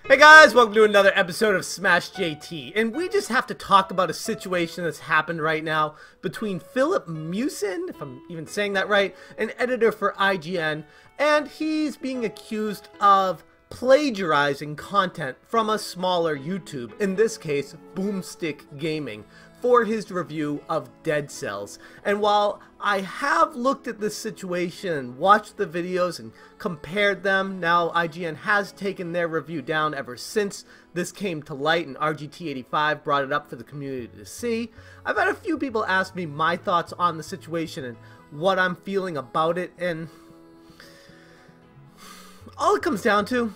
Hey guys, welcome to another episode of Smash JT, and we just have to talk about a situation that's happened right now between Filip Miucin, if I'm even saying that right, an editor for IGN, and he's being accused of plagiarizing content from a smaller YouTube, in this case, Boomstick Gaming, for his review of Dead Cells. And while I have looked at this situation, watched the videos and compared them, now IGN has taken their review down ever since this came to light and RGT85 brought it up for the community to see. I've had a few people ask me my thoughts on the situation and what I'm feeling about it, and all it comes down to,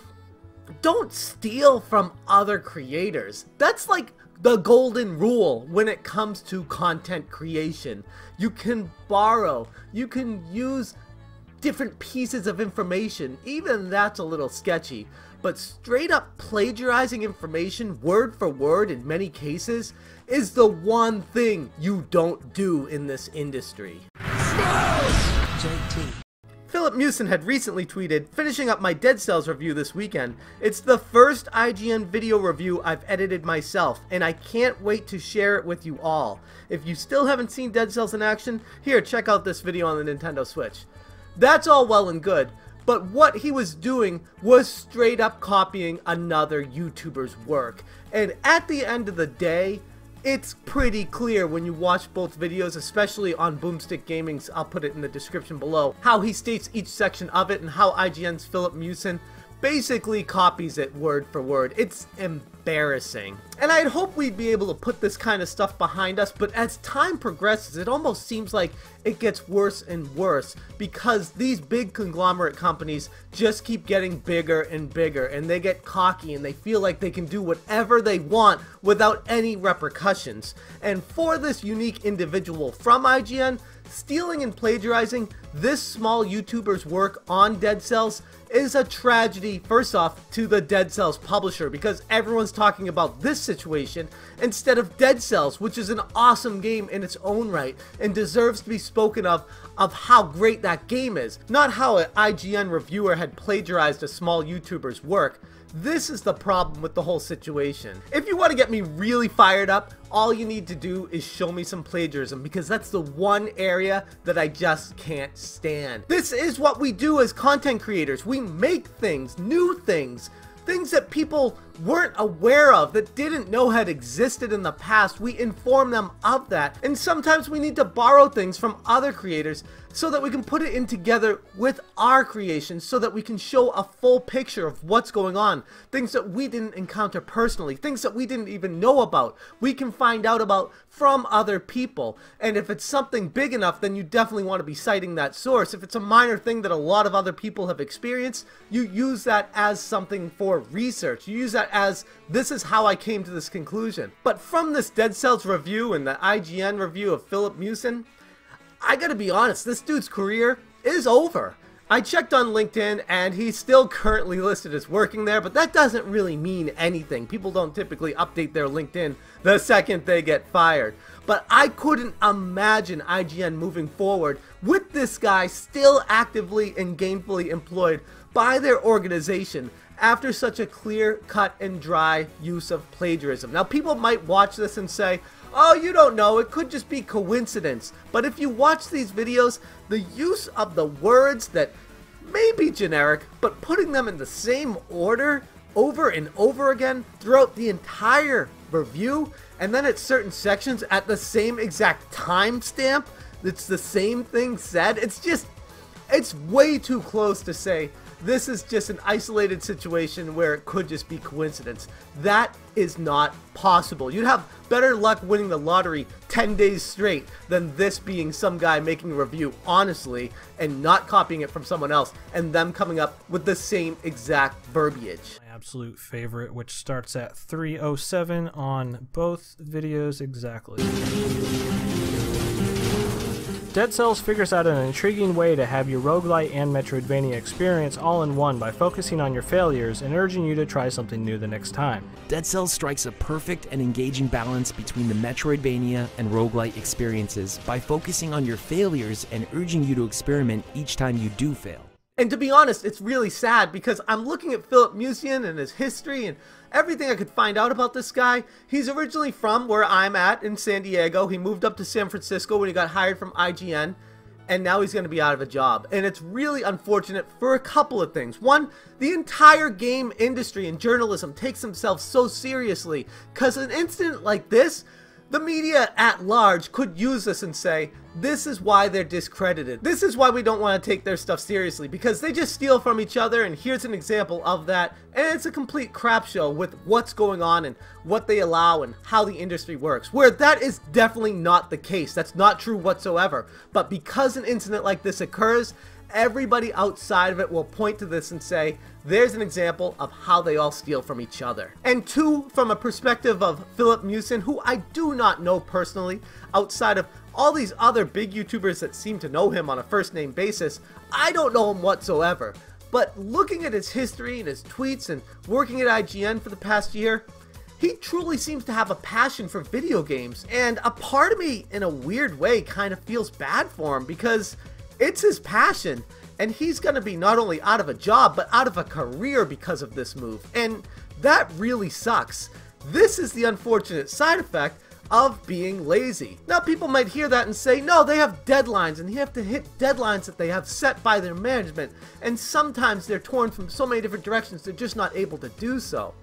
don't steal from other creators. That's like the golden rule when it comes to content creation. You can borrow, you can use different pieces of information, even that's a little sketchy, but straight up plagiarizing information word for word in many cases is the one thing you don't do in this industry. JT. Filip Miucin had recently tweeted, "Finishing up my Dead Cells review this weekend. It's the first IGN video review I've edited myself, and I can't wait to share it with you all. If you still haven't seen Dead Cells in action, here, check out this video on the Nintendo Switch." That's all well and good, but what he was doing was straight up copying another YouTuber's work. And at the end of the day, it's pretty clear when you watch both videos, especially on Boomstick Gaming's, I'll put it in the description below, how he states each section of it and how IGN's Filip Miucin basically copies it word for word. It's embarrassing. And I'd hope we'd be able to put this kind of stuff behind us, but as time progresses, it almost seems like it gets worse and worse because these big conglomerate companies just keep getting bigger and bigger, and they get cocky and they feel like they can do whatever they want without any repercussions. And for this unique individual from IGN, stealing and plagiarizing this small YouTuber's work on Dead Cells is a tragedy, first off, to the Dead Cells publisher, because everyone's talking about this situation instead of Dead Cells, which is an awesome game in its own right and deserves to be spoken of how great that game is, not how an IGN reviewer had plagiarized a small YouTuber's work. This is the problem with the whole situation. If you want to get me really fired up, all you need to do is show me some plagiarism, because that's the one area that I just can't stand. This is what we do as content creators. We make things, new things, things that people weren't aware of, that didn't know had existed in the past. We inform them of that, and sometimes we need to borrow things from other creators so that we can put it in together with our creations, so that we can show a full picture of what's going on. Things that we didn't encounter personally, things that we didn't even know about, we can find out about from other people. And if it's something big enough, then you definitely want to be citing that source. If it's a minor thing that a lot of other people have experienced, you use that as something for research. You use that as, this is how I came to this conclusion. But from this Dead Cells review and the IGN review of Filip Miucin, I gotta be honest, this dude's career is over. I checked on LinkedIn and he's still currently listed as working there, but that doesn't really mean anything. People don't typically update their LinkedIn the second they get fired. But I couldn't imagine IGN moving forward with this guy still actively and gainfully employed by their organization after such a clear, cut and dry use of plagiarism. Now, people might watch this and say, "Oh, you don't know, it could just be coincidence." But if you watch these videos, the use of the words that may be generic, but putting them in the same order over and over again throughout the entire review, and then at certain sections at the same exact timestamp, it's the same thing said, it's way too close to say this is just an isolated situation where it could just be coincidence. That is not possible. You'd have better luck winning the lottery 10 days straight than this being some guy making a review honestly and not copying it from someone else and them coming up with the same exact verbiage. My absolute favorite, which starts at 3:07 on both videos exactly. Dead Cells figures out an intriguing way to have your roguelite and Metroidvania experience all in one by focusing on your failures and urging you to try something new the next time. Dead Cells strikes a perfect and engaging balance between the Metroidvania and roguelite experiences by focusing on your failures and urging you to experiment each time you do fail. And to be honest, it's really sad because I'm looking at Filip Miucin and his history and everything I could find out about this guy. He's originally from where I'm at in San Diego. He moved up to San Francisco when he got hired from IGN. And now he's going to be out of a job. And it's really unfortunate for a couple of things. One, the entire game industry and journalism takes themselves so seriously. Because an incident like this, the media at large could use this and say, this is why they're discredited. This is why we don't want to take their stuff seriously, because they just steal from each other, and here's an example of that. And it's a complete crap show with what's going on and what they allow and how the industry works, where that is definitely not the case. That's not true whatsoever. But because an incident like this occurs, everybody outside of it will point to this and say, there's an example of how they all steal from each other. And two, from a perspective of Filip Miucin, who I do not know personally, outside of all these other big YouTubers that seem to know him on a first name basis, I don't know him whatsoever. But looking at his history and his tweets and working at IGN for the past year, he truly seems to have a passion for video games. And a part of me, in a weird way, kind of feels bad for him because it's his passion, and he's going to be not only out of a job, but out of a career because of this move. And that really sucks. This is the unfortunate side effect of being lazy. Now, people might hear that and say, no, they have deadlines, and you have to hit deadlines that they have set by their management, and sometimes they're torn from so many different directions, they're just not able to do so.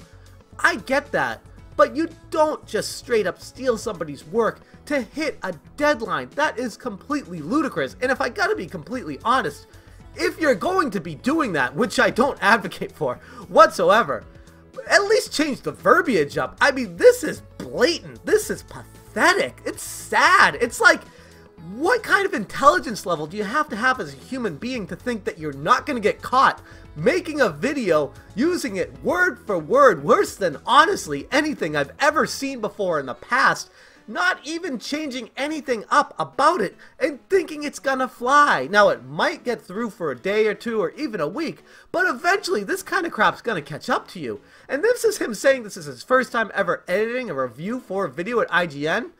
I get that. But you don't just straight up steal somebody's work to hit a deadline. That is completely ludicrous. And if I gotta be completely honest, if you're going to be doing that, which I don't advocate for whatsoever, at least change the verbiage up. I mean, this is blatant. This is pathetic. It's sad. It's like, what kind of intelligence level do you have to have as a human being to think that you're not going to get caught making a video using it word for word, worse than honestly anything I've ever seen before in the past, not even changing anything up about it and thinking it's gonna fly? Now, it might get through for a day or two or even a week, but eventually this kind of crap's gonna catch up to you. And this is him saying this is his first time ever editing a review for a video at IGN.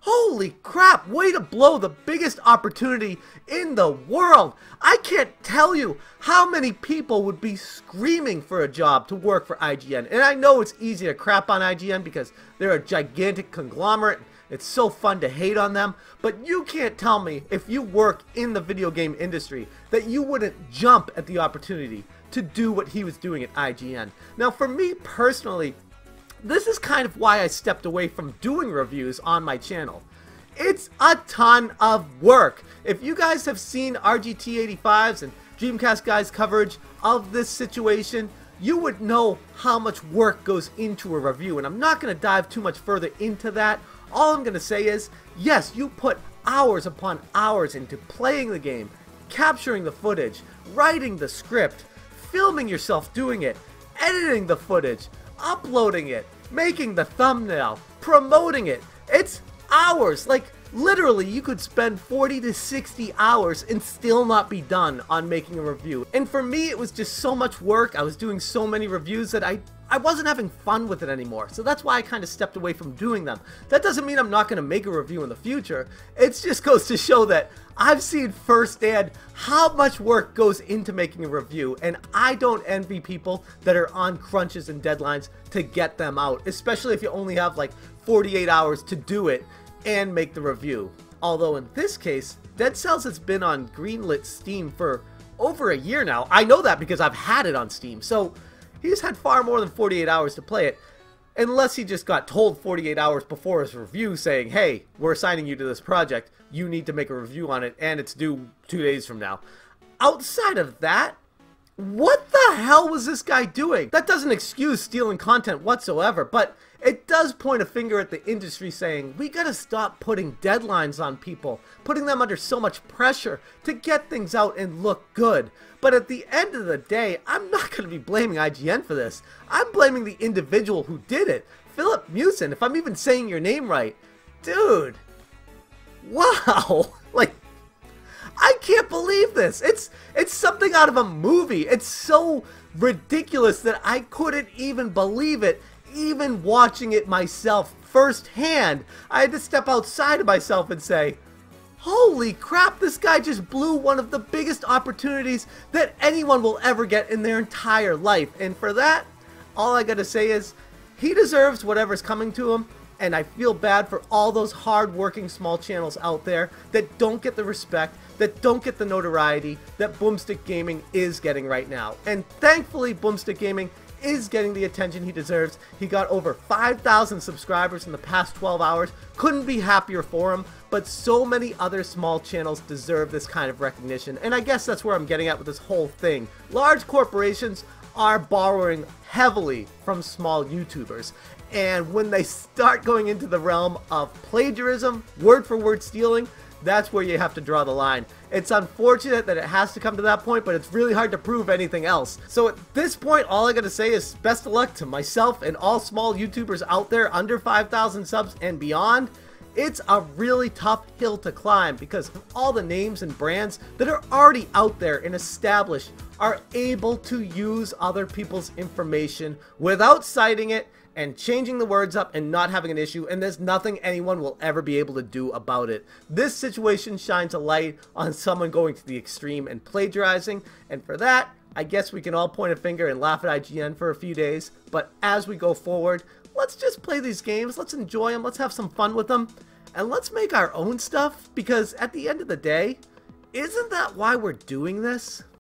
Holy crap, way to blow the biggest opportunity in the world. I can't tell you how many people would be screaming for a job to work for IGN. And I know it's easy to crap on IGN because they're a gigantic conglomerate. It's so fun to hate on them. But you can't tell me, if you work in the video game industry, that you wouldn't jump at the opportunity to do what he was doing at IGN. Now, for me personally, this is kind of why I stepped away from doing reviews on my channel. It's a ton of work. If you guys have seen RGT85's and Dreamcast Guy's coverage of this situation, you would know how much work goes into a review, and I'm not going to dive too much further into that. All I'm going to say is, yes, you put hours upon hours into playing the game, capturing the footage, writing the script, filming yourself doing it, editing the footage, uploading it, making the thumbnail, promoting it. It's hours. Like, literally, you could spend 40 to 60 hours and still not be done on making a review. And for me, it was just so much work. I was doing so many reviews that I wasn't having fun with it anymore. So that's why I kind of stepped away from doing them. That doesn't mean I'm not going to make a review in the future. It just goes to show that I've seen firsthand how much work goes into making a review, and I don't envy people that are on crunches and deadlines to get them out, especially if you only have like 48 hours to do it and make the review. Although in this case, Dead Cells has been on greenlit Steam for over a year now. I know that because I've had it on Steam, so he's had far more than 48 hours to play it, unless he just got told 48 hours before his review saying, hey, we're assigning you to this project, you need to make a review on it, and it's due 2 days from now. Outside of that, what the hell was this guy doing? That doesn't excuse stealing content whatsoever, but it does point a finger at the industry saying, we gotta stop putting deadlines on people, putting them under so much pressure to get things out and look good. But at the end of the day, I'm not gonna be blaming IGN for this. I'm blaming the individual who did it. Filip Miucin, if I'm even saying your name right. Dude. Wow. Like, I can't believe this. It's something out of a movie. It's so ridiculous that I couldn't even believe it, even watching it myself firsthand. I had to step outside of myself and say, Holy crap, this guy just blew one of the biggest opportunities that anyone will ever get in their entire life. And for that, all I gotta say is, he deserves whatever's coming to him. And I feel bad for all those hard-working small channels out there that don't get the respect, that don't get the notoriety that Boomstick Gaming is getting right now. And thankfully, Boomstick Gaming is getting the attention he deserves. He got over 5,000 subscribers in the past 12 hours. Couldn't be happier for him, but so many other small channels deserve this kind of recognition. And I guess that's where I'm getting at with this whole thing. Large corporations are borrowing heavily from small YouTubers. And when they start going into the realm of plagiarism, word-for-word stealing, that's where you have to draw the line. It's unfortunate that it has to come to that point, but it's really hard to prove anything else. So at this point, all I gotta say is best of luck to myself and all small YouTubers out there under 5,000 subs and beyond. It's a really tough hill to climb because all the names and brands that are already out there and established are able to use other people's information without citing it and changing the words up and not having an issue, and there's nothing anyone will ever be able to do about it. This situation shines a light on someone going to the extreme and plagiarizing, and for that, I guess we can all point a finger and laugh at IGN for a few days, but as we go forward, let's just play these games, let's enjoy them, let's have some fun with them, and let's make our own stuff, because at the end of the day, isn't that why we're doing this?